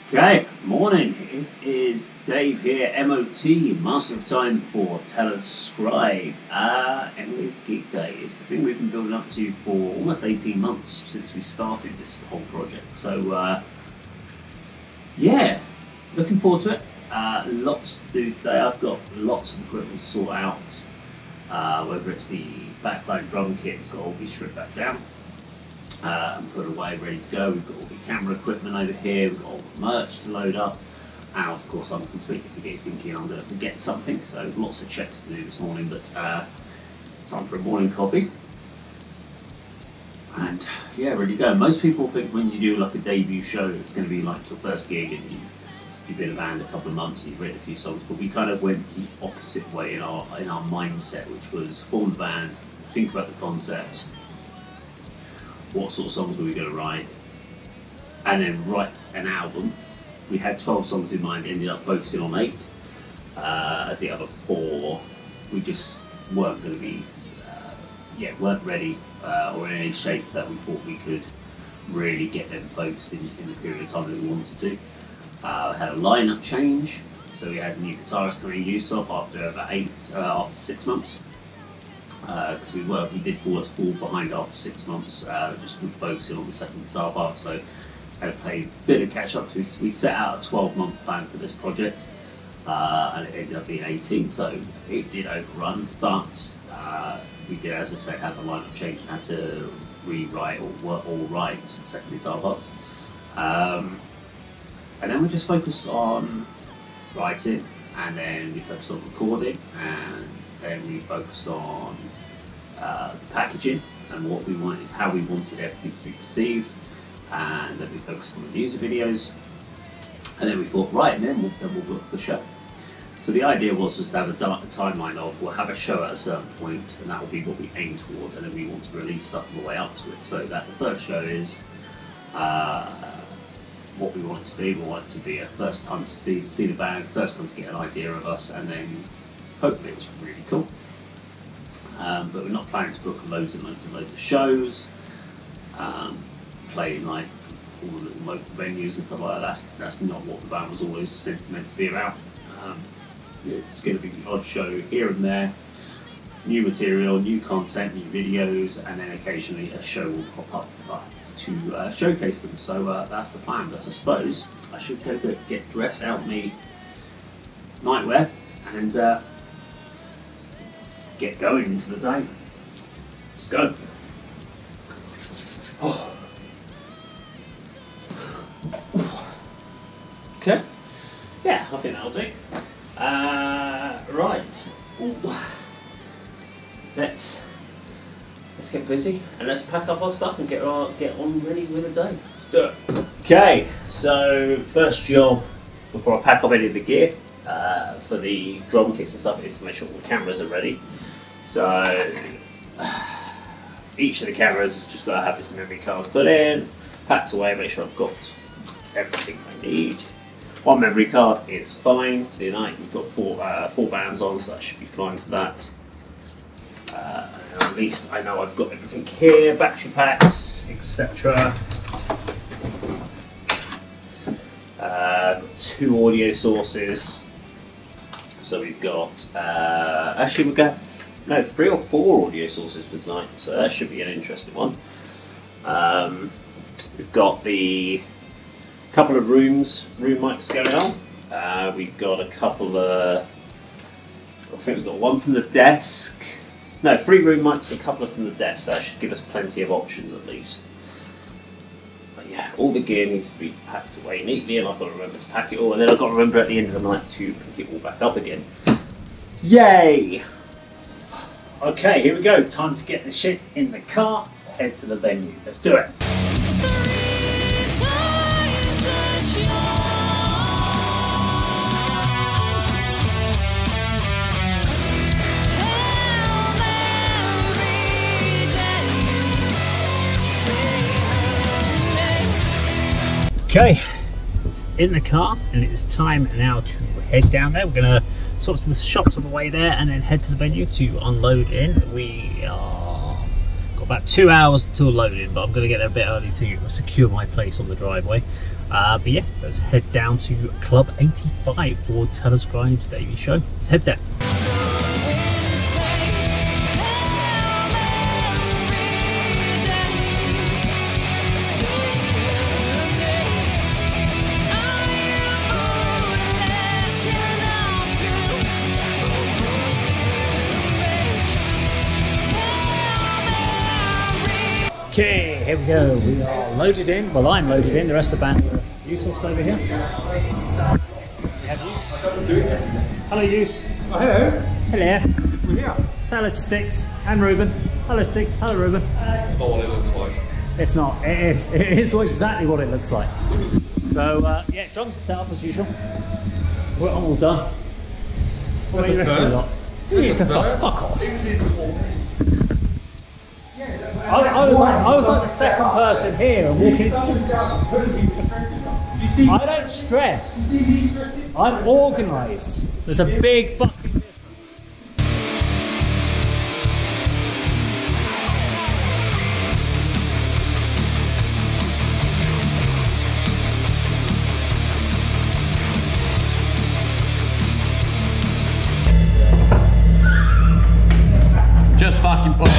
Okay, morning. It is Dave here, M.O.T, Master of Time for Teller's Scribe. And it is Geek Day. It's the thing we've been building up to for almost 18 months since we started this whole project. So, yeah, looking forward to it. Lots to do today. I've got lots of equipment to sort out. Whether it's the backline drum kit's got to all be stripped back down and put away, ready to go. We've got all the camera equipment over here, we've got all the merch to load up, and of course I'm completely thinking I'm going to forget something, so lots of checks to do this morning, but time for a morning coffee. And yeah, ready to go. Most people think when you do like a debut show it's going to be like your first gig and you've been in a band a couple of months and you've written a few songs, but we kind of went the opposite way in our mindset, which was form the band, think about the concept, what sort of songs were we going to write, and then write an album. We had 12 songs in mind, ended up focusing on 8, as the other 4 we just weren't going to be, weren't ready or in any shape that we thought we could really get them focused in the period of time that we wanted to. Had a lineup change, so we had a new guitarist coming in, Yusuf, after about 6 months. Because we did fall behind after 6 months, just with focusing on the second guitar part, so had to play a bit of catch up. We set out a 12-month plan for this project, and it ended up being 18, so it did overrun, but we did, as I say, have the lineup change and had to rewrite or write second guitar parts. And then we just focused on writing, and then we focused on recording, and then we focused on packaging and what we wanted, how we wanted everything to be perceived, and then we focused on the music videos, and then we thought, right, and then we'll book the show. So the idea was just to have a timeline of, we'll have a show at a certain point, and that will be what we aim towards, and then we want to release stuff on the way up to it. So that the first show is what we want it to be. We want it to be a first time to see the band, first time to get an idea of us, and then hopefully it's really cool. But we're not planning to book loads of shows, playing like all the little local venues and stuff like that. That's not what the band was always meant to be about. It's going to be the odd show here and there, new material, new content, new videos, and then occasionally a show will pop up to showcase them. So that's the plan. But I suppose I should go get dressed out me nightwear and get going into the day. Let's go. Oh. Okay. Yeah, I think that'll do. Right. Ooh. Let's get busy and let's pack up our stuff and get on ready with the day. Let's do it. Okay. So first job before I pack up any of the gear for the drum kits and stuff is to make sure all the cameras are ready. So each of the cameras has just got to have this memory cards put in, packed away, make sure I've got everything I need. One memory card is fine for the night. We've got four bands on, so that should be fine for that. At least I know I've got everything here, battery packs, etc. Got 2 audio sources. So we've got, actually we've got 3 or 4 audio sources for tonight, so that should be an interesting one. We've got the couple of room mics going on. We've got a couple of, I think we've got one from the desk. No, 3 room mics, a couple from the desk. That should give us plenty of options at least. But yeah, all the gear needs to be packed away neatly, and I've got to remember to pack it all, and then I've got to remember at the end of the night to pick it all back up again. Yay! Okay, here we go. Time to get the shit in the car to head to the venue. Let's do it. Okay, it's in the car and it's time now to head down there. We're going to sort to the shops on the way there and then head to the venue to unload in. We got about 2 hours till loading, but I'm going to get there a bit early to secure my place on the driveway. But yeah, let's head down to Club 85 for Telescribe's debut show. Let's head there. Okay, here we go. We are loaded in. Well, I'm loaded in. The rest of the band are Yusuf's over here. Hello, Yus. Oh, hello. Hello. We're here. Say hello to Sticks and Ruben. Hello, Sticks. Hello, Ruben. It's not what it looks like. It's not. It is. It is exactly what it looks like. So, yeah, drums are set up as usual. We're all done. What That's a first. It's a fuck off. I was like the second person here and walking. I don't stress. I'm organised. There's a big fucking difference. Just fucking play.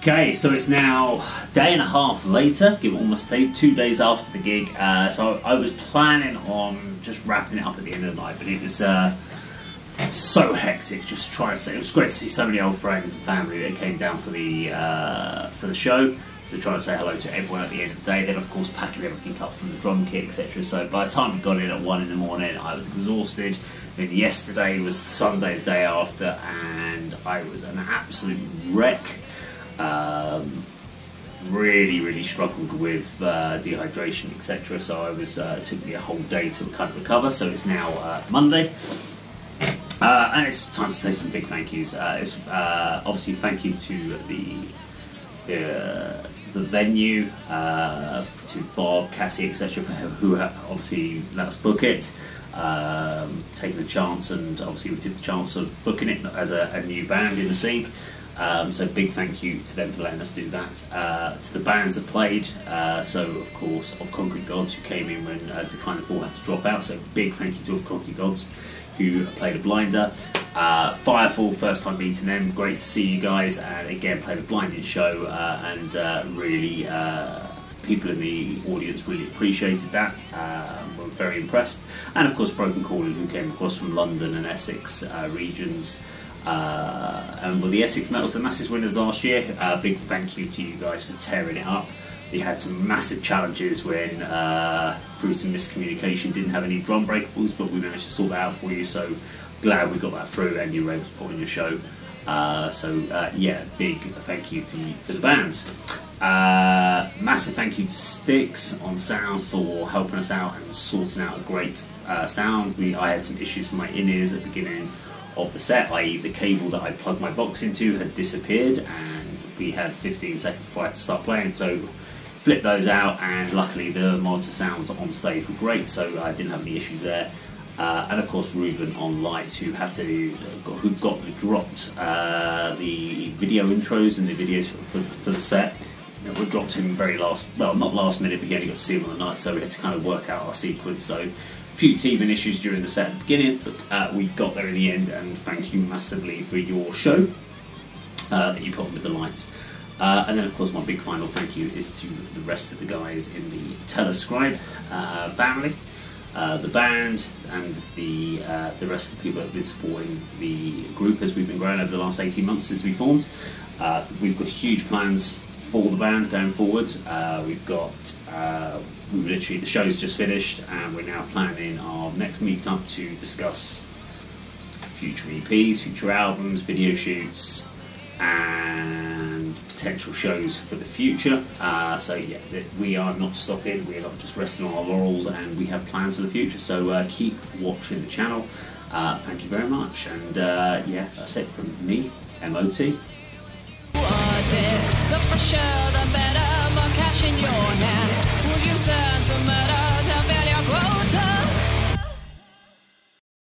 Okay, so it's now a day and a half later, give it almost 2 days after the gig. So I was planning on just wrapping it up at the end of the night, but it was so hectic. Just trying to say, it was great to see so many old friends and family that came down for the show. So trying to say hello to everyone at the end of the day. Then of course packing everything up from the drum kit, etc. So by the time we got in at 1 in the morning, I was exhausted. Then yesterday was Sunday, the day after, and I was an absolute wreck. Really struggled with dehydration, etc. So I was it took me a whole day to kind of recover. So it's now Monday, and it's time to say some big thank yous. It's obviously thank you to the venue, to Bob, Cassie, etc. who obviously let us book it, taking a chance, and obviously we took the chance of booking it as a new band in the scene. So big thank you to them for letting us do that. To the bands that played, so of course Of Concrete Gods, who came in when Decline and Fall had to drop out, so big thank you to Of Concrete Gods, who played a blinder. Firefall, first time meeting them, great to see you guys, and again played a blinded show, and really people in the audience really appreciated that, were very impressed. And of course Broken Calling, who came across from London and Essex regions, and were the Essex Metals and Masses winners last year. Big thank you to you guys for tearing it up. We had some massive challenges when, through some miscommunication, didn't have any drum breakables, but we managed to sort that out for you, so glad we got that through and you were able to put on your show. Yeah, big thank you for the bands. Massive thank you to Styx on sound for helping us out and sorting out a great sound. I had some issues with my in-ears at the beginning of the set, i.e. the cable that I plugged my box into had disappeared, and we had 15 seconds before I had to start playing, so flipped those out, and luckily the monitor sounds on stage were great, so I didn't have any issues there. And of course Ruben on lights, who got dropped the video intros and the videos for the set. We dropped him very not last minute, but he only got to see him on the night, so we had to kind of work out our sequence. So a few teething issues during the set at the beginning, but we got there in the end, and thank you massively for your show that you put on with the lights. And then of course my big final thank you is to the rest of the guys in the Scribe family, the band, and the rest of the people that have been supporting the group as we've been growing over the last 18 months since we formed. We've got huge plans for the band going forward. We've literally, the show's just finished, and we're now planning our next meet-up to discuss future EPs, future albums, video shoots, and potential shows for the future. So yeah, we are not stopping, we are not just resting on our laurels, and we have plans for the future, so keep watching the channel. Thank you very much, and yeah, that's it from me, M.O.T. The fresher, the better, more cash in your hand.